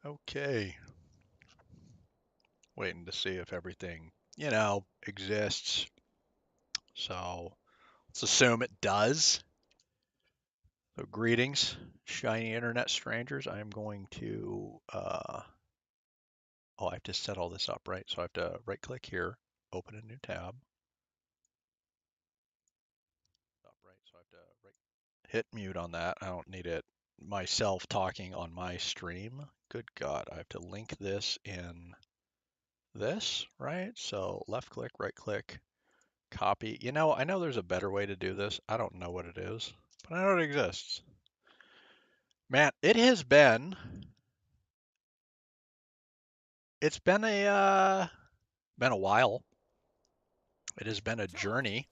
Okay, waiting to see if everything, exists. So let's assume it does. So greetings, shiny internet strangers. I'm going to, I have to set all this up, right? So I have to right click here, open a new tab. Right, so I have to hit mute on that. I don't need it myself talking on my stream. Good God, I have to link this in this, right? So left click, right click, copy. I know there's a better way to do this. I don't know what it is, but I know it exists. Man, it's been a while. It has been a journey.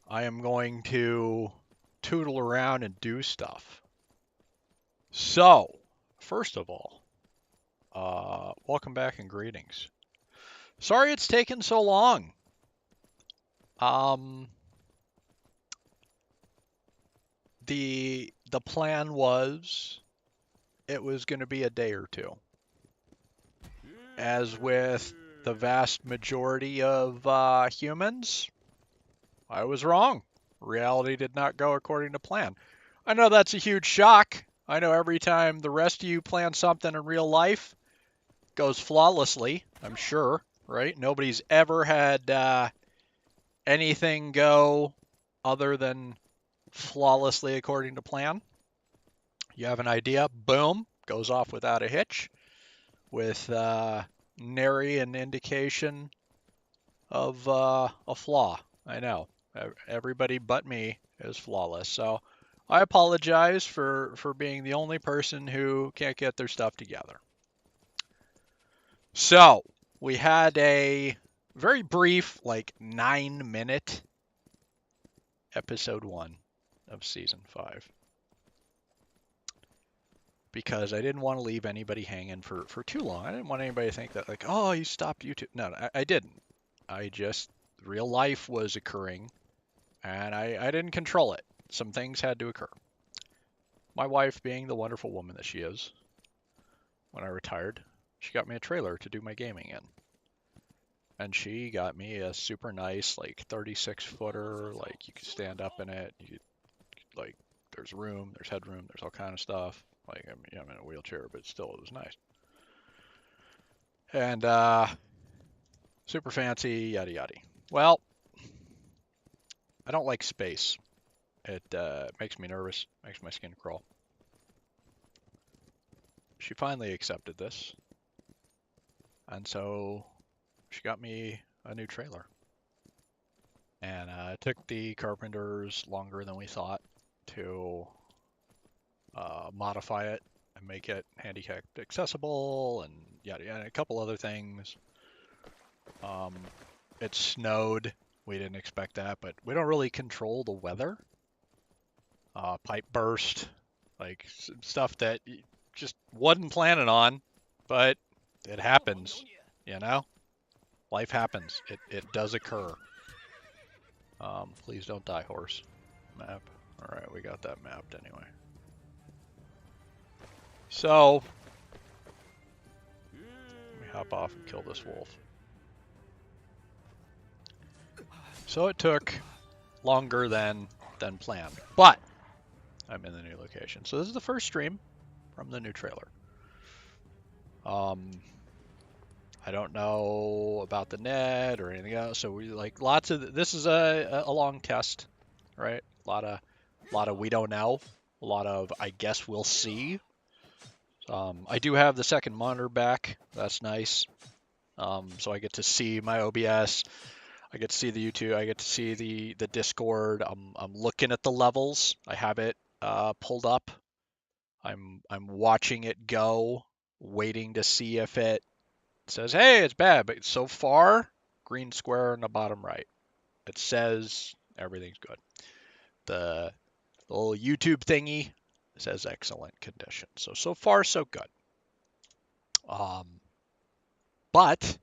I am going to tootle around and do stuff. So, first of all, welcome back and greetings. Sorry it's taken so long. Um, the plan was it was going to be a day or two. As with the vast majority of humans, I was wrong. Reality did not go according to plan. I know that's a huge shock. I know every time the rest of you plan something in real life, it goes flawlessly, I'm sure, right? Nobody's ever had anything go other than flawlessly according to plan. You have an idea, boom, goes off without a hitch, with nary an indication of a flaw. I know. Everybody but me is flawless. So I apologize for being the only person who can't get their stuff together. So we had a very brief, like 9-minute episode 1 of season 5. Because I didn't want to leave anybody hanging for too long. I didn't want anybody to think that, like, oh, you stopped YouTube. No, I didn't. I just, real life was occurring, and I didn't control it. Some things had to occur. My wife, being the wonderful woman that she is, when I retired, she got me a trailer to do my gaming in. And she got me a super nice, like, 36-footer, like, you could stand up in it, like, there's room, there's headroom, there's all kind of stuff. Like, I'm in a wheelchair, but still, it was nice. And super fancy, yada yada. Well, I don't like space. It makes me nervous, makes my skin crawl. She finally accepted this, and so she got me a new trailer. And it took the carpenters longer than we thought to modify it and make it handicap accessible and yada yada, and a couple other things. It snowed. We didn't expect that, but we don't really control the weather. Pipe burst, like stuff that you just wasn't planning on, but it happens, you know? Life happens. It does occur. Please don't die, horse. Map. All right, we got that mapped anyway. So, let me hop off and kill this wolf. So it took longer than planned, but I'm in the new location. So this is the first stream from the new trailer. I don't know about the net or anything else. So we like lots of this is a long test, right? A lot of we don't know. A lot of I guess we'll see. I do have the second monitor back. That's nice. So I get to see my OBS. I get to see the YouTube. I get to see the Discord. I'm looking at the levels. I have it pulled up. I'm watching it go, waiting to see if it says, hey, it's bad. But so far, green square in the bottom right. It says everything's good. The little YouTube thingy says excellent condition. So far, so good. But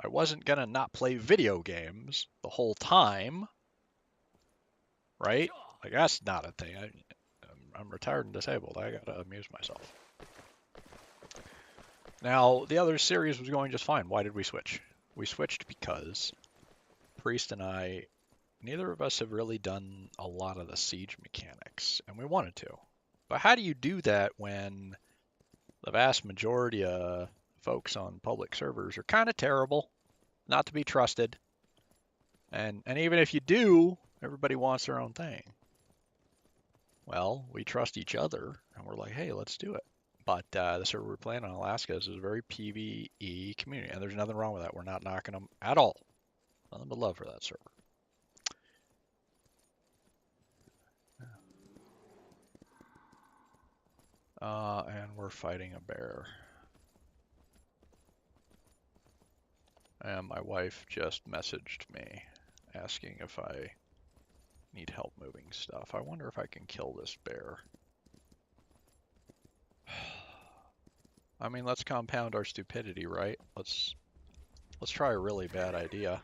I wasn't going to not play video games the whole time, right? Like, that's not a thing. I'm retired and disabled. I got to amuse myself. Now, the other series was going just fine. Why did we switch? We switched because Priest and I, neither of us have really done a lot of the siege mechanics, and we wanted to. But how do you do that when the vast majority of folks on public servers are kind of terrible, not to be trusted, and even if you do, everybody wants their own thing. Well, we trust each other, and we're like, hey, let's do it. But the server we're playing on, Alaska, is a very PvE community, and there's nothing wrong with that. We're not knocking them at all. Nothing but love for that server. And we're fighting a bear. And my wife just messaged me asking if I need help moving stuff. I wonder if I can kill this bear. I mean, let's compound our stupidity, right? Let's try a really bad idea.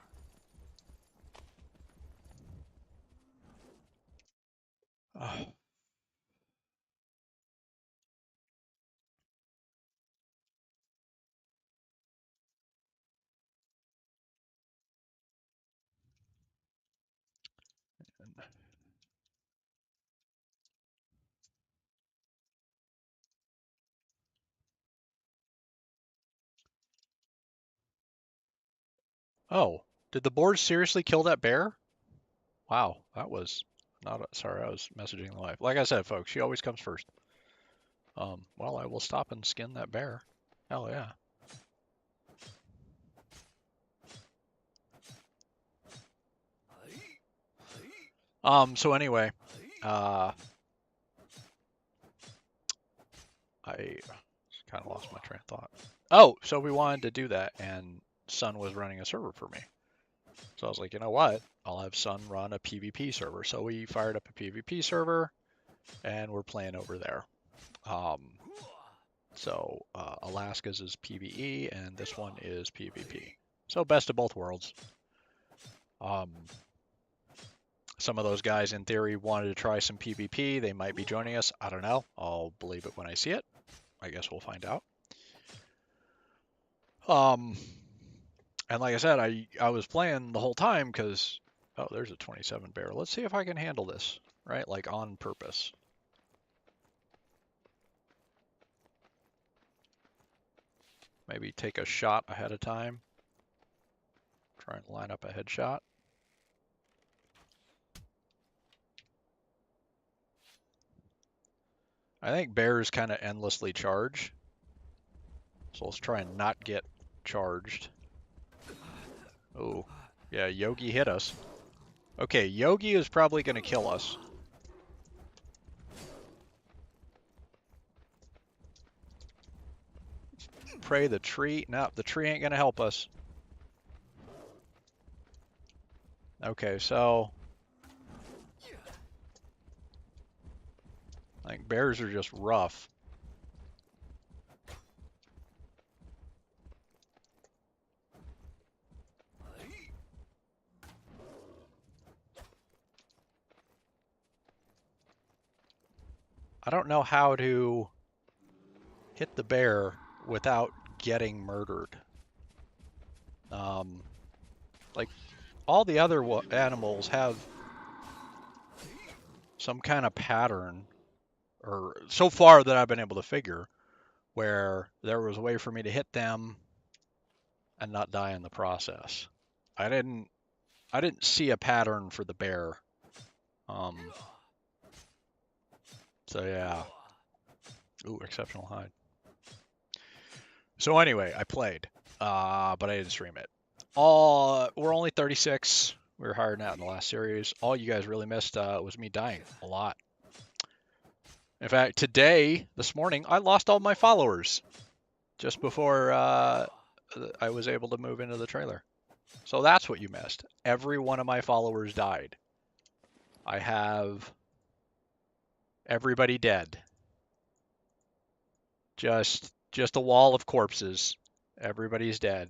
Oh, did the board seriously kill that bear? Wow, that was not sorry, I was messaging the wife. Like I said, folks, she always comes first. Well, I will stop and skin that bear. Hell yeah. So anyway, I kind of lost my train of thought. Oh, so we wanted to do that, and Sun was running a server for me. So I was like, you know what? I'll have Sun run a PvP server. So we fired up a PvP server, and we're playing over there. So Alaska's is PvE, and this one is PvP. So best of both worlds. Some of those guys, in theory, wanted to try some PvP. They might be joining us. I don't know. I'll believe it when I see it. I guess we'll find out. And like I said, I was playing the whole time because, oh, there's a 27 bear. Let's see if I can handle this, right? Like on purpose. Maybe take a shot ahead of time. Try and line up a headshot. I think bears kind of endlessly charge. So let's try and not get charged. Oh, yeah, Yogi hit us. Okay, Yogi is probably going to kill us. Pray the tree. No, the tree ain't going to help us. Okay, so I think bears are just rough. I don't know how to hit the bear without getting murdered. Like all the other animals have some kind of pattern, or so far that I've been able to figure, where there was a way for me to hit them and not die in the process. I didn't see a pattern for the bear. So yeah. Ooh, exceptional hide. So anyway, I played, but I didn't stream it. We're only 36. We were hard out in the last series. All you guys really missed was me dying a lot. In fact, this morning, I lost all my followers just before I was able to move into the trailer. So that's what you missed. Every one of my followers died. I have everybody dead. Just a wall of corpses. Everybody's dead.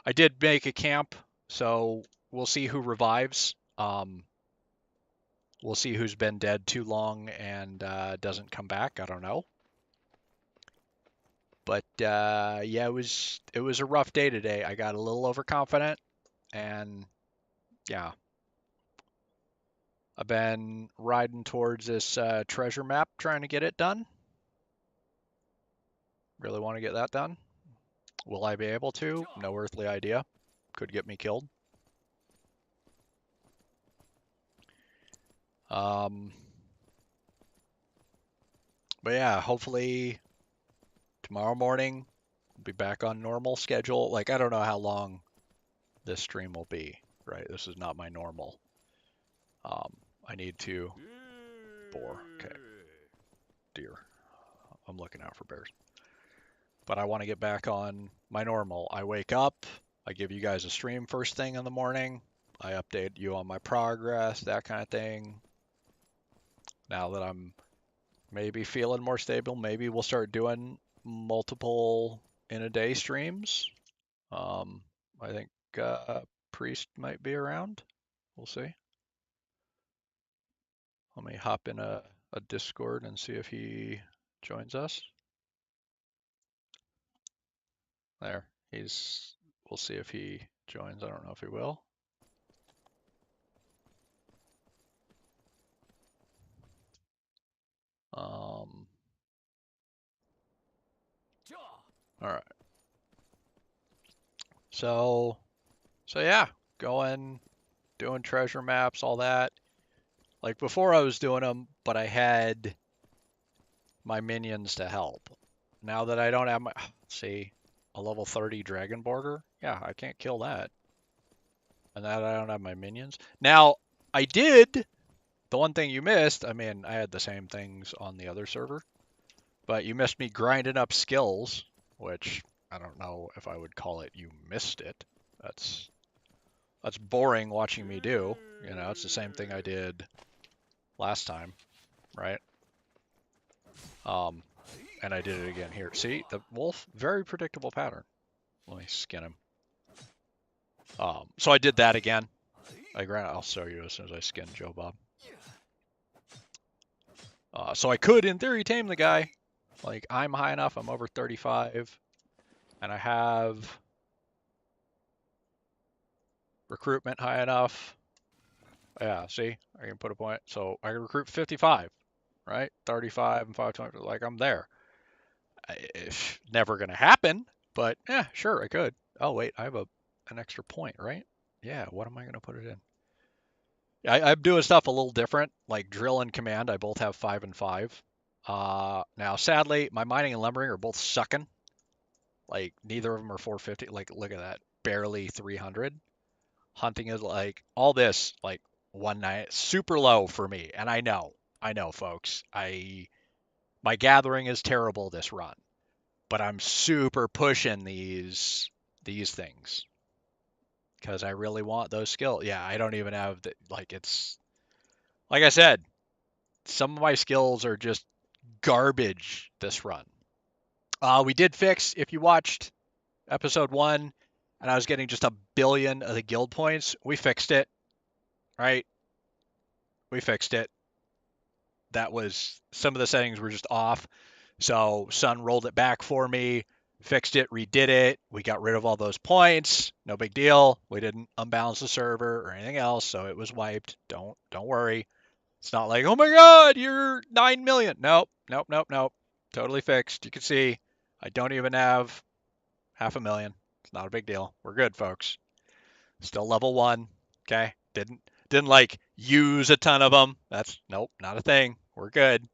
I did make a camp, so we'll see who revives. We'll see who's been dead too long and doesn't come back. I don't know. But yeah, it was a rough day today. I got a little overconfident, and yeah, I've been riding towards this treasure map, trying to get it done. Really want to get that done. Will I be able to? No earthly idea. Could get me killed. But yeah, hopefully tomorrow morning we'll be back on normal schedule. Like, I don't know how long this stream will be, right? This is not my normal. I need to boar. Okay. Deer. I'm looking out for bears. But I want to get back on my normal. I wake up, I give you guys a stream first thing in the morning. I update you on my progress, that kind of thing. Now that I'm maybe feeling more stable, maybe we'll start doing multiple in a day streams. I think Priest might be around. We'll see. Let me hop in a Discord and see if he joins us. There, we'll see if he joins. I don't know if he will. All right. So yeah, doing treasure maps, all that. Like before I was doing them, but I had my minions to help. Now that I don't have see, a level 30 Dragonborger, yeah, I can't kill that. And that I don't have my minions. Now, I did, the one thing you missed, I mean, I had the same things on the other server, but you missed me grinding up skills, which I don't know if I would call it you missed it. That's boring watching me do. You know, it's the same thing I did last time, right? And I did it again here. See, the wolf, very predictable pattern. Let me skin him. So I did that again. I'll show you as soon as I skin Joe Bob. So I could, in theory, tame the guy. Like, I'm high enough. I'm over 35. And I have recruitment high enough. Yeah, see? I can put a point. So I can recruit 55, right? 35 and 520. Like, I'm there. It's never going to happen, but yeah, sure, I could. Oh, wait, I have an extra point, right? Yeah, what am I going to put it in? I'm doing stuff a little different, like drill and command. I both have 5 and 5. Now, sadly, my mining and lumbering are both sucking. Like, neither of them are 450. Like, look at that. Barely 300. Hunting is like, all this, like, 190. Super low for me. And I know, folks. My gathering is terrible this run. But I'm super pushing these things. Because I really want those skills. Yeah, I don't even have, it's, like I said, some of my skills are just garbage this run. We did fix, if you watched episode 1, and I was getting just 1 billion of the guild points, we fixed it, right? We fixed it. That was, some of the settings were just off. So Sun rolled it back for me, fixed it, redid it. We got rid of all those points. No big deal. We didn't unbalance the server or anything else, so it was wiped. Don't worry. It's not like, oh my god, you're 9 million. Nope. Totally fixed. You can see I don't even have 500,000. It's not a big deal. We're good, folks. Still level 1. Okay. Didn't like use a ton of them. That's nope, not a thing. We're good.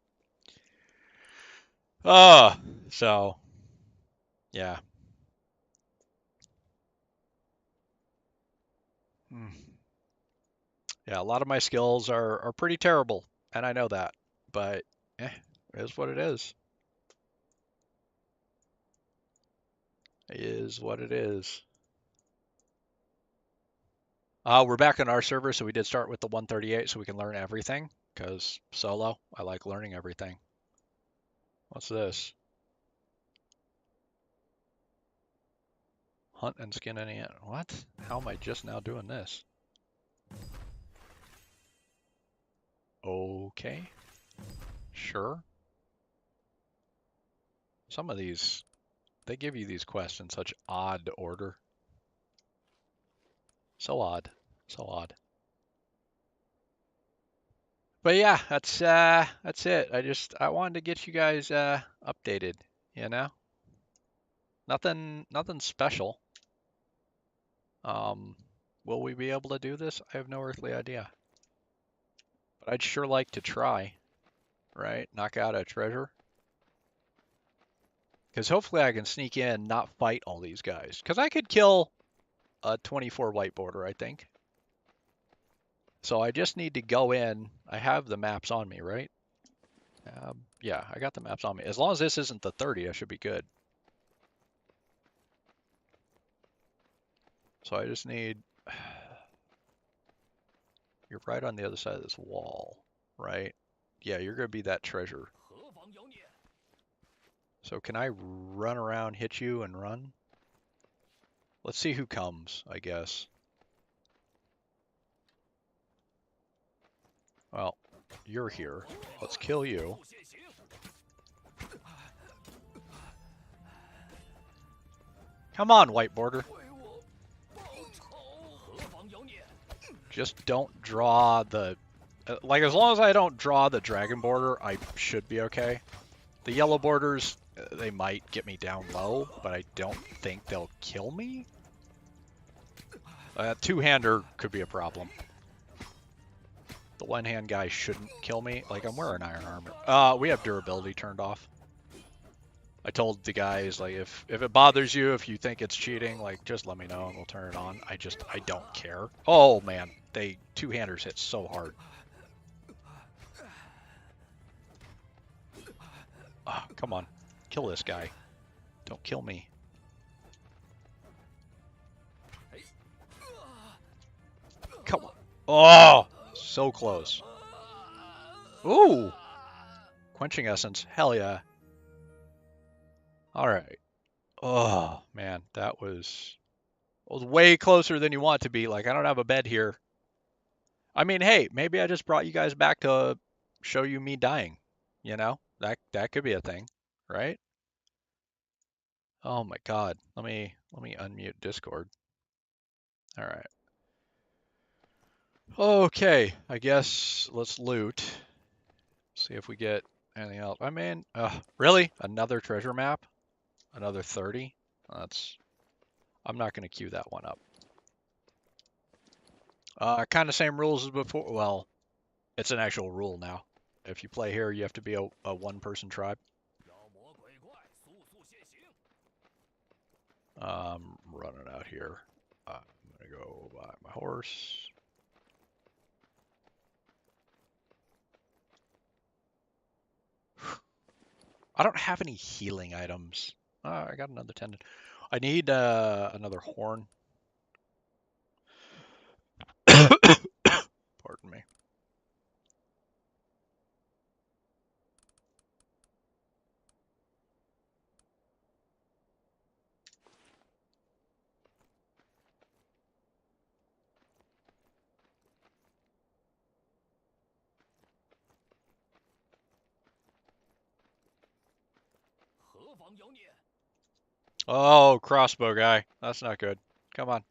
Oh, so yeah. Yeah, a lot of my skills are pretty terrible, and I know that. But it is what it is. It is what it is. We're back on our server, so we did start with the 138 so we can learn everything, because solo, I like learning everything. What's this? Hunt and skin any ant. What? How am I just now doing this? Okay. Sure. Some of these They give you these quests in such odd order. So odd. So odd. But yeah, that's it. I wanted to get you guys updated, you know? Nothing special. Um, will we be able to do this? I have no earthly idea. But I'd sure like to try, right? Knock out a treasure. Because hopefully I can sneak in, not fight all these guys. Because I could kill a 24 white border, I think. So I just need to go in. I have the maps on me, right? Yeah, I got the maps on me. As long as this isn't the 30, I should be good. So I just need... You're right on the other side of this wall, right? Yeah, you're going to be that treasure. So can I run around, hit you, and run? Let's see who comes, I guess. Well, you're here. Let's kill you. Come on, white border. Just don't draw the... Like, as long as I don't draw the dragon border, I should be okay. The yellow borders, they might get me down low, but I don't think they'll kill me. Two-hander could be a problem. The one-hand guy shouldn't kill me. Like, I'm wearing iron armor. We have durability turned off. I told the guys, like, if it bothers you, if you think it's cheating, like, just let me know and we'll turn it on. I don't care. Oh, man. Two-handers hit so hard. Oh, come on. Kill this guy. Don't kill me. Come on. Oh, so close. Ooh. Quenching essence. Hell yeah. All right. Oh, man. That was way closer than you want to be. Like, I don't have a bed here. I mean, hey, maybe I just brought you guys back to show you me dying. You know? That could be a thing, right? Oh my God. Let me unmute Discord. All right. Okay, I guess let's loot. See if we get anything else. I mean, really? Another treasure map? Another 30? I'm not going to queue that one up. Kind of same rules as before. Well, it's an actual rule now. If you play here, you have to be a one-person tribe. Running out here. I'm going to go buy my horse. I don't have any healing items. I got another tendon. I need another horn. Pardon me. Oh, crossbow guy. That's not good. Come on.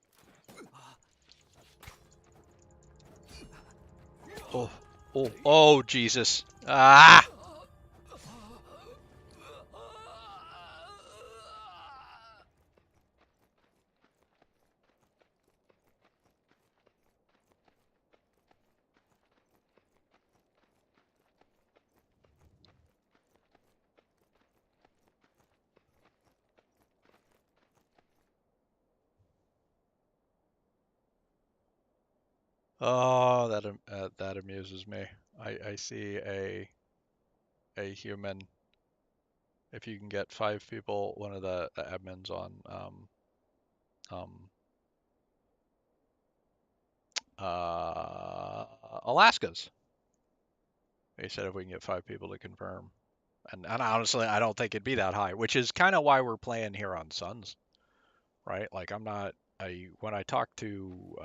Oh, Jesus. Ah! Oh, that amuses me. I see a human. If you can get 5 people, one of the admins on um, Alaska's. He said if we can get 5 people to confirm. And honestly, I don't think it'd be that high, which is kind of why we're playing here on Suns, right? Like when I talked to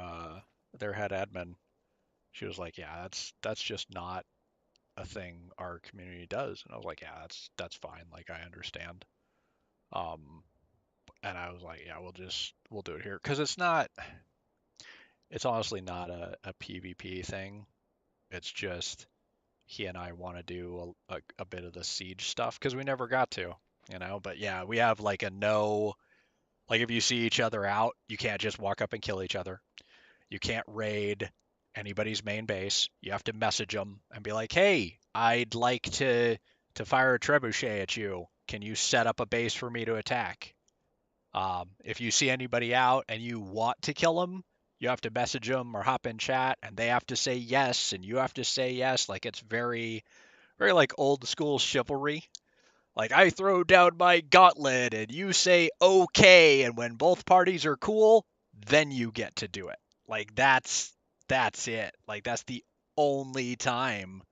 their head admin, she was like, yeah, that's just not a thing our community does. And I was like, yeah, that's fine. Like I understand. Um, And I was like, yeah, we'll do it here because it's honestly not a PvP thing. It's just he and I want to do a bit of the siege stuff because we never got to, you know. But yeah, we have like a no, like if you see each other out, you can't just walk up and kill each other. You can't raid anybody's main base. You have to message them and be like, "Hey, I'd like to fire a trebuchet at you. Can you set up a base for me to attack?" If you see anybody out and you want to kill them, you have to message them or hop in chat, and they have to say yes, and you have to say yes. Like it's very, very like old school chivalry. Like I throw down my gauntlet and you say okay, and when both parties are cool, then you get to do it. Like that's it. Like that's the only time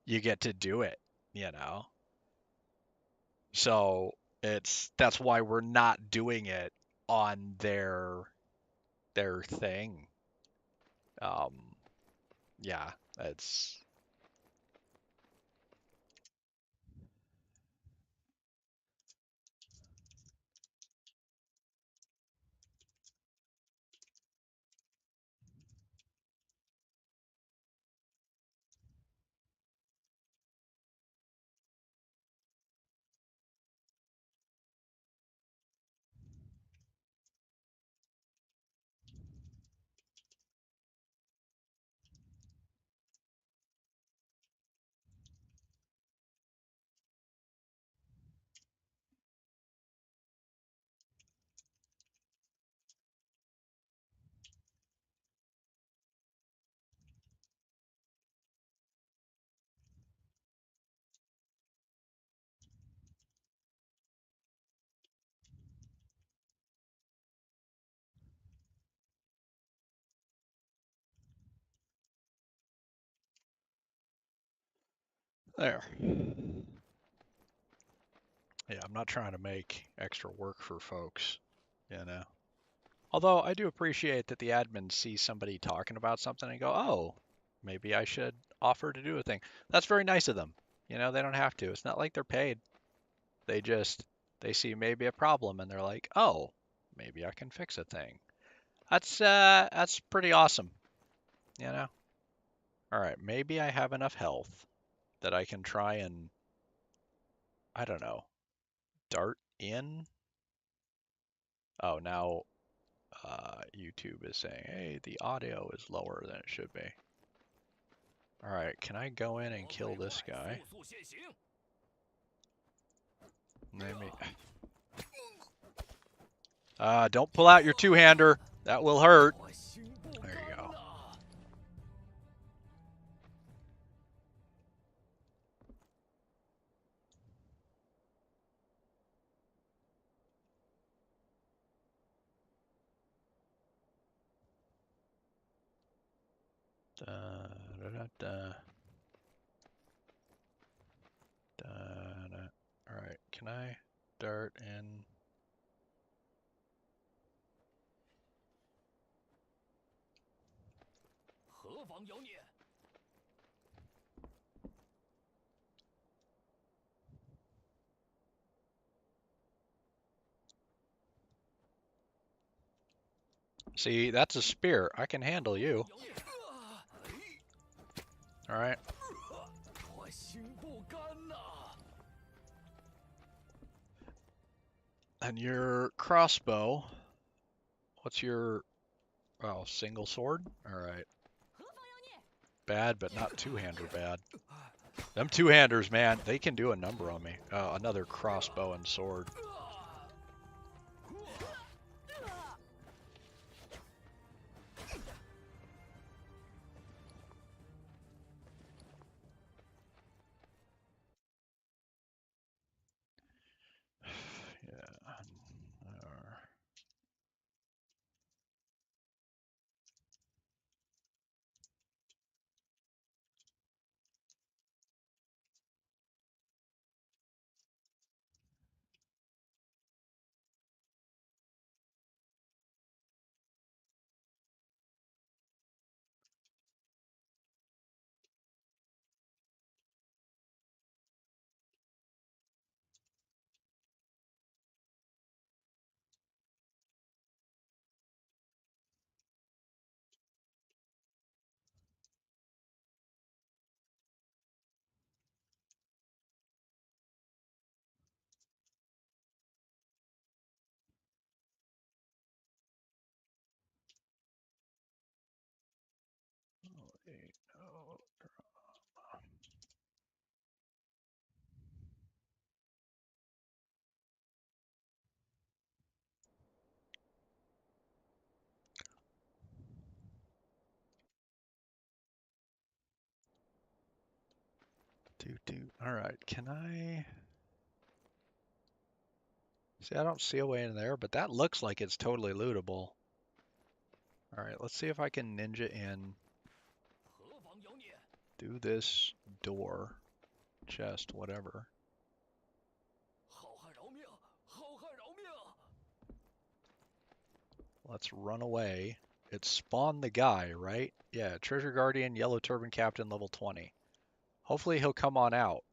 you get to do it, you know? So that's why we're not doing it on their thing. Um, yeah, it's there. Yeah, I'm not trying to make extra work for folks, you know. Although I do appreciate that the admins see somebody talking about something and go, "Oh, maybe I should offer to do a thing." That's very nice of them. You know, they don't have to. It's not like they're paid. They just they see maybe a problem and they're like, "Oh, maybe I can fix a thing." That's pretty awesome, you know. All right, maybe I have enough health that I can try and I don't know, dart in. Oh, now YouTube is saying, "Hey, the audio is lower than it should be." All right, can I go in and kill this guy? Maybe. Don't pull out your two-hander. That will hurt. There you go. Da, da, da, da, da, da. All right, can I dart in? See, that's a spear. I can handle you. All right. And your crossbow, what's your, oh, single sword? All right. Bad, but not two-hander bad. Them two-handers, man, they can do a number on me. Another crossbow and sword. Yeah. no All right, can I? See, I don't see a way in there, but that looks like it's totally lootable. All right, let's see if I can ninja in. Do this door, chest, whatever. Let's run away. It spawned the guy, right? Yeah, Treasure Guardian, Yellow Turban Captain, level 20. Hopefully he'll come on out.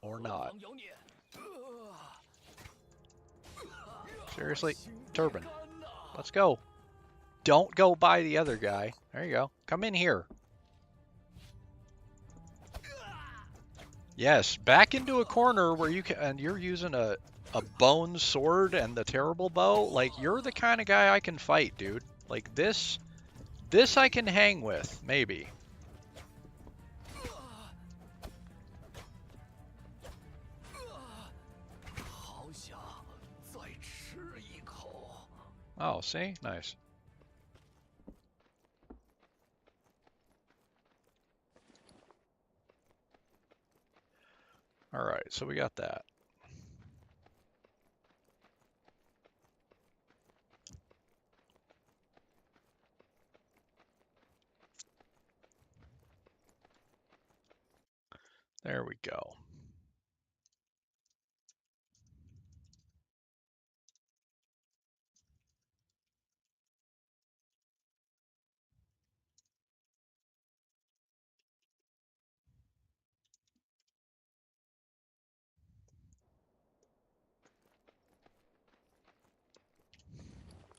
Or not. Seriously? Turban. Let's go. Don't go by the other guy. There you go. Come in here. Yes, back into a corner where you can, and you're using a bone sword and the terrible bow. Like, you're the kind of guy I can fight, dude. Like, this I can hang with, maybe. Oh, see? Nice. All right, so we got that. There we go.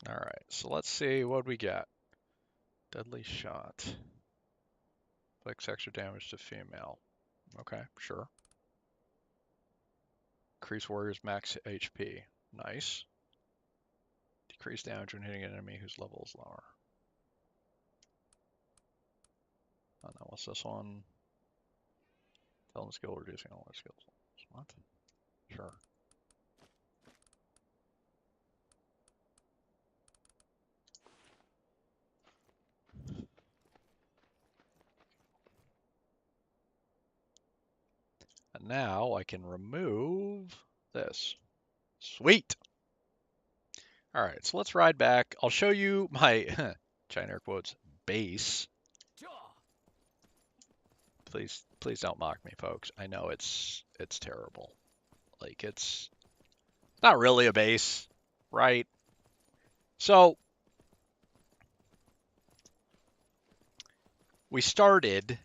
All right, so let's see what we got. Deadly shot. Inflicts extra damage to female. Okay, sure. Increase warrior's max HP. Nice. Decrease damage when hitting an enemy whose level is lower. And then what's this one? Talent skill reducing all their skills. What? Sure. And now I can remove this. Sweet. All right, so let's ride back. I'll show you my, China air quotes, base. Please don't mock me, folks. I know it's terrible. Like, it's not really a base, right? So we started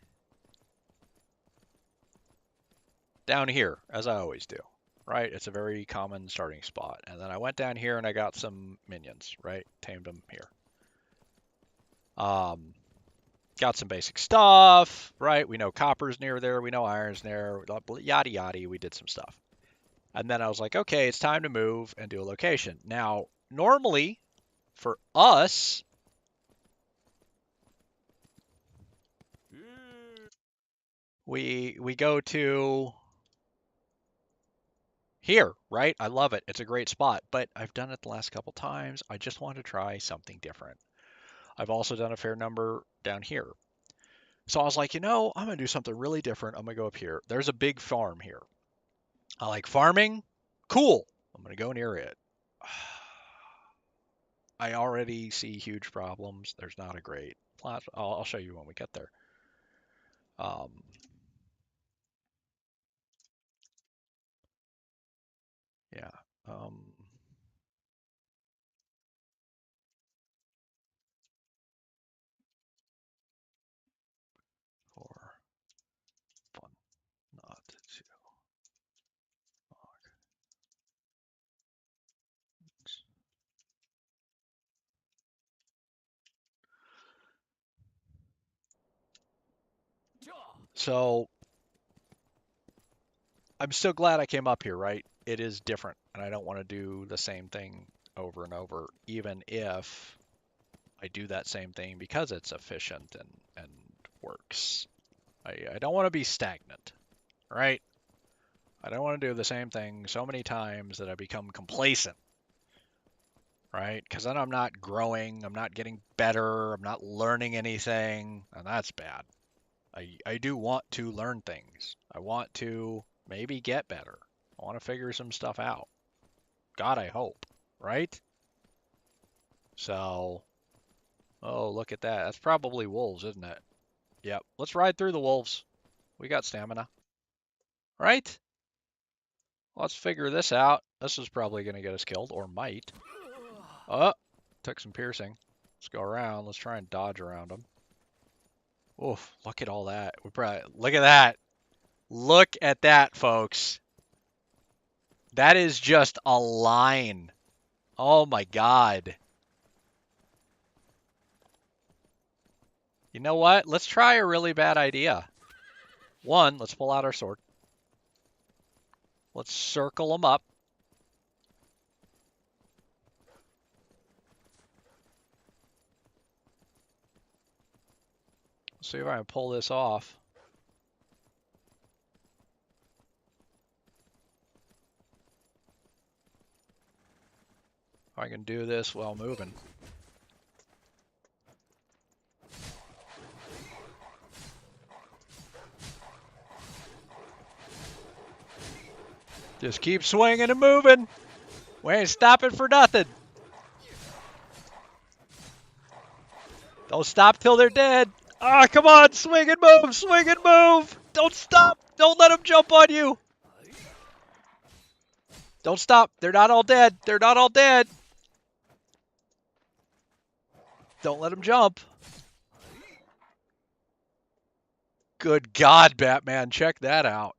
down here, as I always do, right? It's a very common starting spot. And then I went down here and I got some minions, right? Tamed them here. Got some basic stuff, right? We know copper's near there. We know iron's near, yada yada. We did some stuff. And then I was like, okay, it's time to move and do a location. Now, normally for us, we go to here, right? I love it. It's a great spot, but I've done it the last couple times. I just want to try something different. I've also done a fair number down here. So I was like, I'm going to do something really different. I'm going to go up here. There's a big farm here. I like farming. Cool. I'm going to go near it. I already see huge problems. There's not a great plot. I'll show you when we get there. Yeah. For fun, not to log. So I'm still glad I came up here, right? It is different, and I don't want to do the same thing over and over, even if I do that same thing because it's efficient and works. I don't want to be stagnant, right? I don't want to do the same thing so many times that I become complacent, right? Because then I'm not growing, I'm not getting better, I'm not learning anything, and that's bad. I do want to learn things. I want to maybe get better. I want to figure some stuff out. God, I hope, right? So, oh, look at that. That's probably wolves, isn't it? Yep. Let's ride through the wolves. We got stamina, right? Let's figure this out. This is probably going to get us killed, or might. Oh, took some piercing. Let's go around. Let's try and dodge around them. Oof, look at all that. Look at that. Look at that, folks. That is just a line. Oh my God. You know what? Let's try a really bad idea. One, let's pull out our sword. Let's circle them up. Let's see if I can pull this off. If I can do this while moving. Just keep swinging and moving. We ain't stopping for nothing. Don't stop till they're dead. Ah, come on, swing and move, swing and move. Don't stop. Don't let them jump on you. Don't stop. They're not all dead. They're not all dead. Don't let them jump. Good God, Batman, check that out.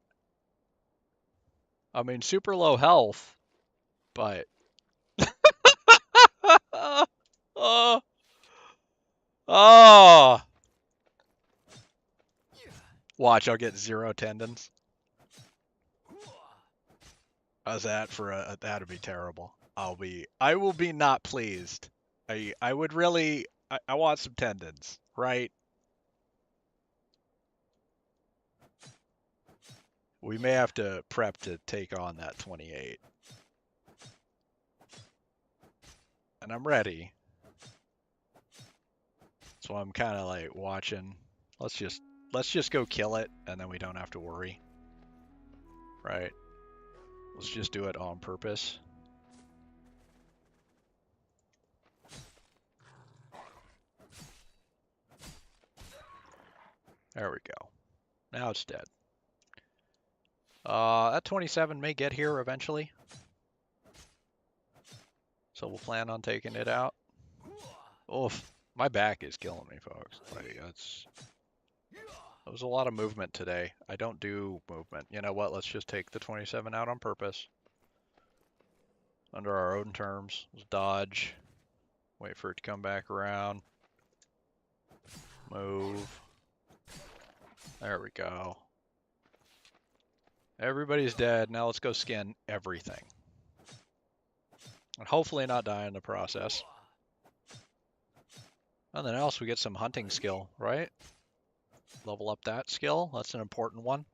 I mean, super low health, but... oh. Oh. Watch, I'll get 0 tendons. How's that for a... That'd be terrible. I will be not pleased. I would really... I want some tendons, right? We may have to prep to take on that 28. And I'm ready. So I'm kind of like watching. Let's just go kill it, and then we don't have to worry. Right? Let's just do it on purpose. There we go. Now it's dead. That 27 may get here eventually. So we'll plan on taking it out. Oof. My back is killing me, folks. Like, there was a lot of movement today. I don't do movement. You know what? Let's just take the 27 out on purpose. Under our own terms. Let's dodge. Wait for it to come back around. Move. There we go. Everybody's dead. Now let's go skin everything. And hopefully not die in the process. And then else we get some hunting skill, right? Level up that skill. That's an important one.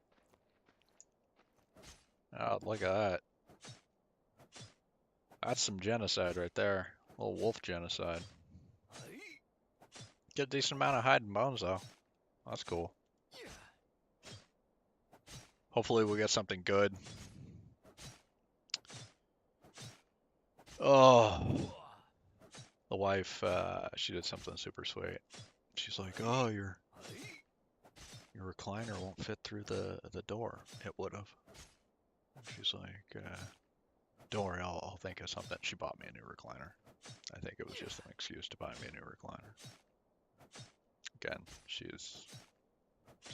Oh, look at that. That's some genocide right there. A little wolf genocide. Get a decent amount of hide and bones though. That's cool. Hopefully we'll get something good. Oh. The wife, she did something super sweet. She's like, oh, your recliner won't fit through the door. It would have. She's like, don't worry, I'll think of something. She bought me a new recliner. I think it was just an excuse to buy me a new recliner. Again, she's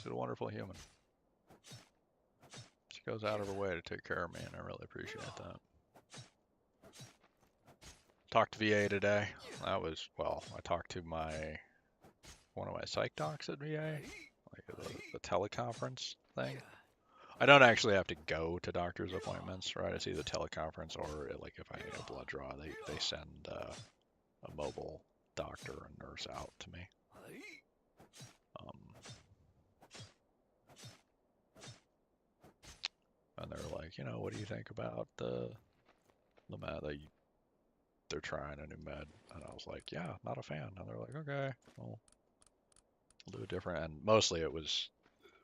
a wonderful human. She goes out of her way to take care of me, and I really appreciate that. Talked to VA today. That was, well, I talked to one of my psych docs at VA, like the teleconference thing. I don't actually have to go to doctor's appointments, right? It's either teleconference or like if I need a blood draw, they send a mobile doctor and nurse out to me. And they're like, what do you think about the med that they're trying a new med? And I was like, yeah, not a fan. And they're like, okay, well, we'll do it different. And mostly it was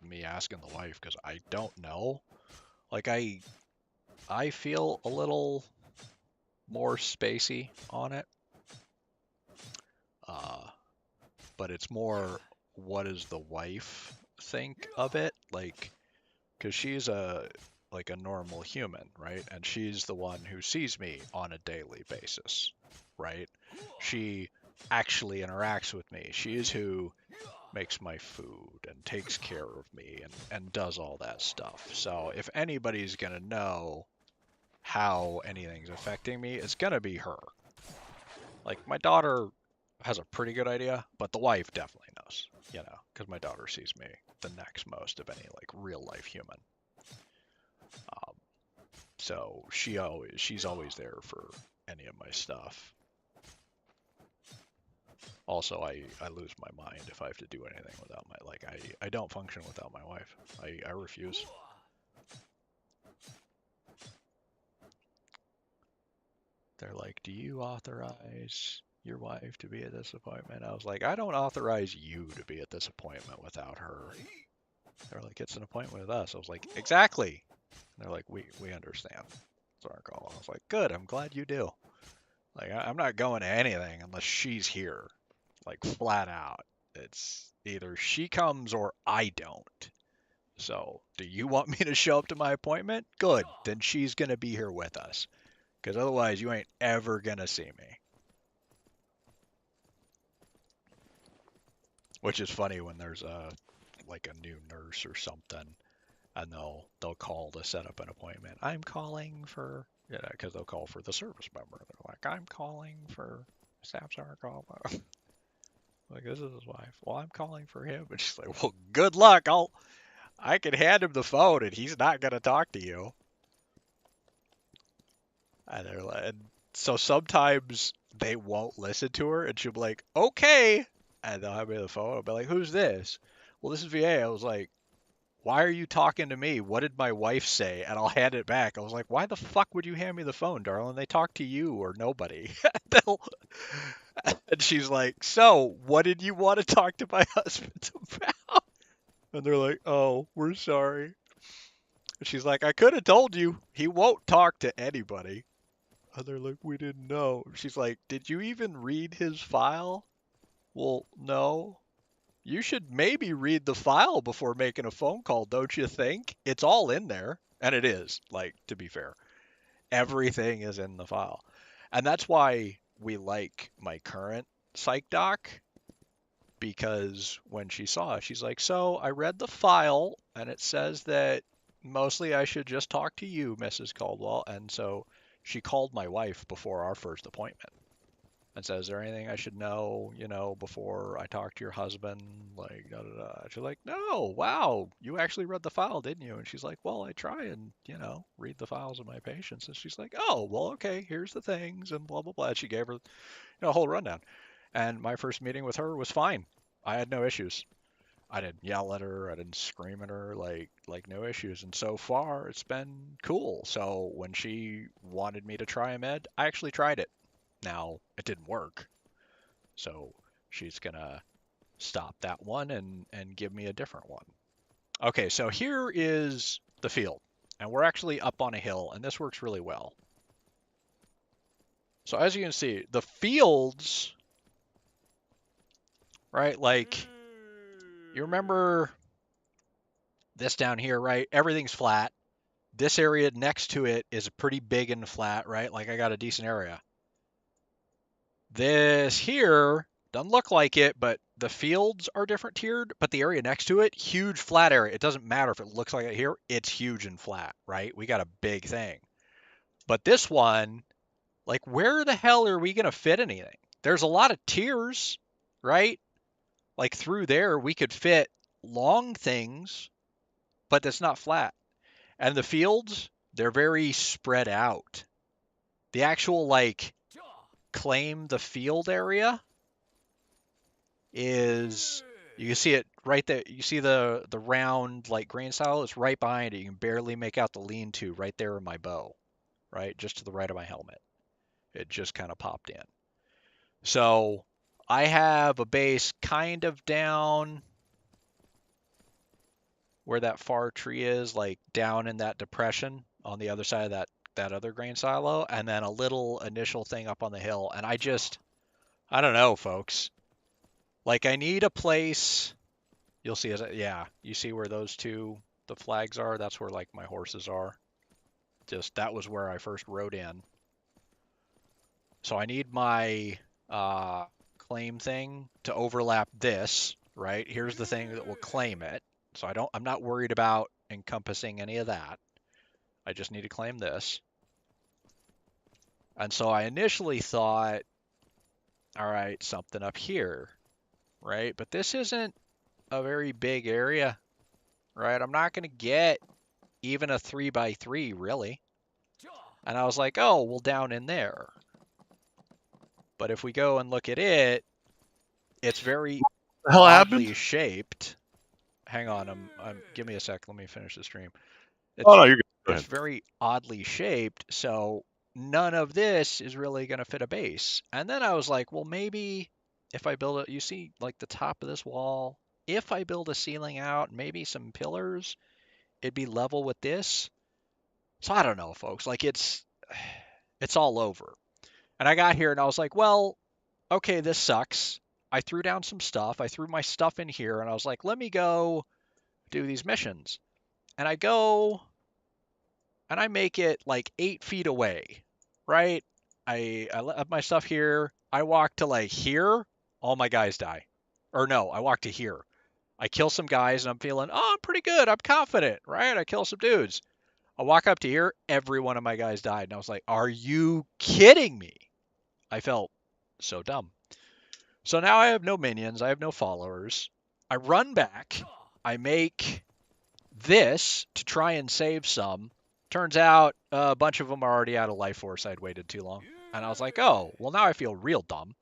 me asking the wife because I don't know. Like I feel a little more spacey on it. But it's more, what does the wife think of it? Like, because she's like a normal human, right? And she's the one who sees me on a daily basis, right? She actually interacts with me. She is who makes my food and takes care of me and does all that stuff. So if anybody's gonna know how anything's affecting me, it's gonna be her. Like, my daughter has a pretty good idea, but the wife definitely knows, because my daughter sees me the next most of any like real life human. So she's always there for any of my stuff. Also, I lose my mind if I have to do anything without I don't function without my wife. I refuse. They're like, do you authorize your wife to be at this appointment? I was like, I don't authorize you to be at this appointment without her. They're like, it's an appointment with us. I was like, exactly. And they're like, we understand. That's our call. I was like, good, I'm glad you do. Like, I'm not going to anything unless she's here. Like, flat out. It's either she comes or I don't. So, do you want me to show up to my appointment? Good, then she's going to be here with us. Because otherwise, you ain't ever going to see me. Which is funny when there's like a new nurse or something, and they'll call to set up an appointment. I'm calling for, because they'll call for the service member. They're like, I'm calling for Staff Sergeant Call. Like, this is his wife. Well, I'm calling for him. And she's like, well, good luck. I can hand him the phone and he's not going to talk to you. And they're like, and so sometimes they won't listen to her and she'll be like, okay. And they'll have me on the phone. I'll be like, who's this? Well, this is VA. I was like, why are you talking to me? What did my wife say? And I'll hand it back. I was like, why the fuck would you hand me the phone, darling? They talk to you or nobody. And she's like, so what did you want to talk to my husband about? And they're like, oh, we're sorry. And she's like, I could have told you. He won't talk to anybody. And they're like, we didn't know. She's like, did you even read his file? Well, no. You should maybe read the file before making a phone call, don't you think? It's all in there. And it is, like, to be fair. Everything is in the file. And that's why we like my current psych doc, because when she saw it, she's like, so I read the file and it says that mostly I should just talk to you, Mrs. Caldwell. And so she called my wife before our first appointment and says, is there anything I should know, before I talk to your husband? Like, da, da, da. She's like, no, wow, you actually read the file, didn't you? And she's like, well, I try and, read the files of my patients. And she's like, oh, well, okay, here's the things and blah, blah, blah. And she gave her, a whole rundown. And my first meeting with her was fine. I had no issues. I didn't yell at her. I didn't scream at her, like no issues. And so far, it's been cool. So when she wanted me to try a med, I actually tried it. Now, it didn't work. So she's going to stop that one and give me a different one. Okay, so here is the field. And we're actually up on a hill, and this works really well. So as you can see, the fields, right, like, you remember this down here, right? Everything's flat. This area next to it is pretty big and flat, right? Like, I got a decent area. This here doesn't look like it, but the fields are different tiered, but the area next to it, huge flat area. It doesn't matter if it looks like it here, it's huge and flat, right? We got a big thing. But this one, like, where the hell are we going to fit anything? There's a lot of tiers, right? Like, through there, we could fit long things, but it's not flat. And the fields, they're very spread out. The actual, like, claim the field area is you can see it right there. You see the round like grain silo is right behind it. You can barely make out the lean-to right there in my bow, right? Just to the right of my helmet. It just kind of popped in. So I have a base kind of down where that far tree is, like down in that depression on the other side of that other grain silo, and then a little initial thing up on the hill. And I don't know, folks. Like I need a place. You'll see yeah, you see where those two the flags are. That's where like my horses are. Just that was where I first rode in. So I need my claim thing to overlap this, right? Here's the thing that will claim it. So I'm not worried about encompassing any of that. I just need to claim this. And so I initially thought, all right, something up here, right? But this isn't a very big area, right? I'm not going to get even a 3x3 really. And I was like, oh, well, down in there. But if we go and look at it, it's very The hell oddly happened? shaped. Hang on, give me a sec. Let me finish the stream. Oh It's no, you're good. Go it's ahead. very oddly shaped, so none of this is really going to fit a base. And then I was like, well, maybe if I build it, you see like the top of this wall, if I build a ceiling out, maybe some pillars, it'd be level with this. So I don't know, folks. Like it's all over. And I got here and I was like, well, okay, this sucks. I threw down some stuff. I threw my stuff in here and I was like, let me go do these missions. And I go and I make it like 8 feet away, right? I have my stuff here. I walk to like here, all my guys die. Or no, I walk to here. I kill some guys and I'm feeling, oh, I'm pretty good. I'm confident, right? I kill some dudes. I walk up to here, every one of my guys died. And I was like, are you kidding me? I felt so dumb. So now I have no minions. I have no followers. I run back. I make this to try and save some. Turns out a bunch of them are already out of life force. I'd waited too long. And I was like, oh, well, now I feel real dumb.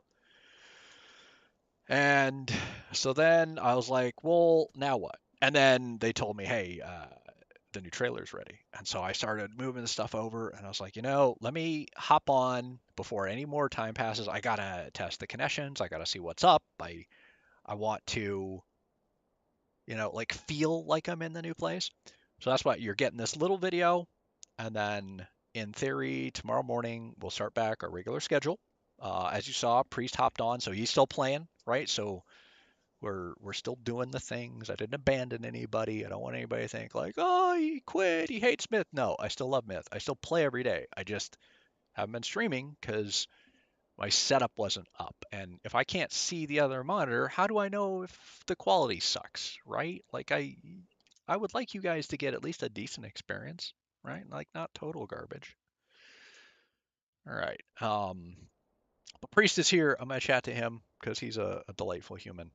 And so then I was like, well, now what? And then they told me, hey, the new trailer's ready. And so I started moving the stuff over and I was like, let me hop on before any more time passes. I got to test the connections. I got to see what's up. I want to, like feel like I'm in the new place. So that's why you're getting this little video. And then in theory, tomorrow morning, we'll start back our regular schedule. As you saw, Priest hopped on, so he's still playing, right? So we're still doing the things. I didn't abandon anybody. I don't want anybody to think like, oh, he quit, he hates Myth. No, I still love Myth. I still play every day. I just haven't been streaming because my setup wasn't up. And if I can't see the other monitor, how do I know if the quality sucks, right? Like I would like you guys to get at least a decent experience, right? Like not total garbage. All right. But Priest is here. I'm gonna chat to him because he's a delightful human.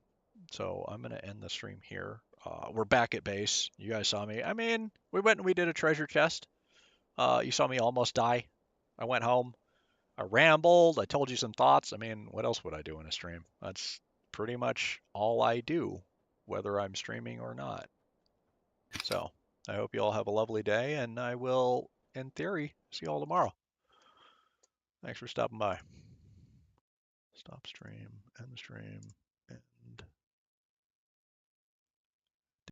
So I'm gonna end the stream here. We're back at base. You guys saw me. I mean, we went and we did a treasure chest. You saw me almost die. I went home. I rambled. I told you some thoughts. I mean, what else would I do in a stream? That's pretty much all I do, whether I'm streaming or not. So I hope you all have a lovely day, and I will, in theory, see you all tomorrow. Thanks for stopping by. Stop stream, end stream.